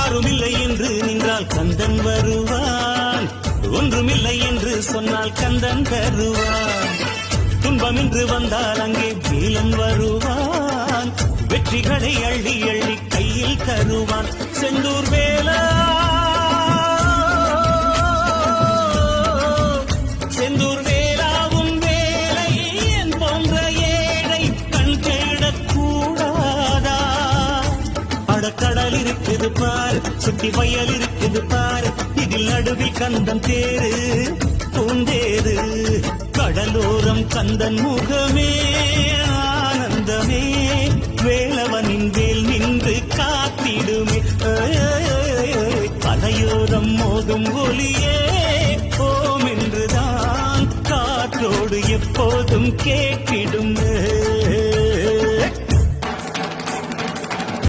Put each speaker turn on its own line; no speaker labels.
யாருமில்லை என்று நின்றால் கந்தன் வருவான், ஒன்றுமில்லை என்று சொன்னால் கந்தன் தருவான். துன்பம் என்று வந்தால் அங்கே வேலன் வருவான், வெற்றிகளை அள்ளி அள்ளி கையில் தருவான். செந்தூர் வேலா, செந்தூர் வேலாவும் வேலை என் போன்ற ஏழை கண் தேடக்கூடாதா? அடக்கடல் இருக்குது பார், சுத்தி வயல் இருக்குது பார், இதில் நடுவில் கந்தன் தேரு பூந்தேரு. கடலோரம் கந்தன் முகமே ஆனந்தமே, வேலவனின் வேல் நின்று காத்திடுமே. பனையோரம் மோதும் ஒலியே ஓம் என்றுதான் காற்றோடு எப்போதும் கேட்டிடும்.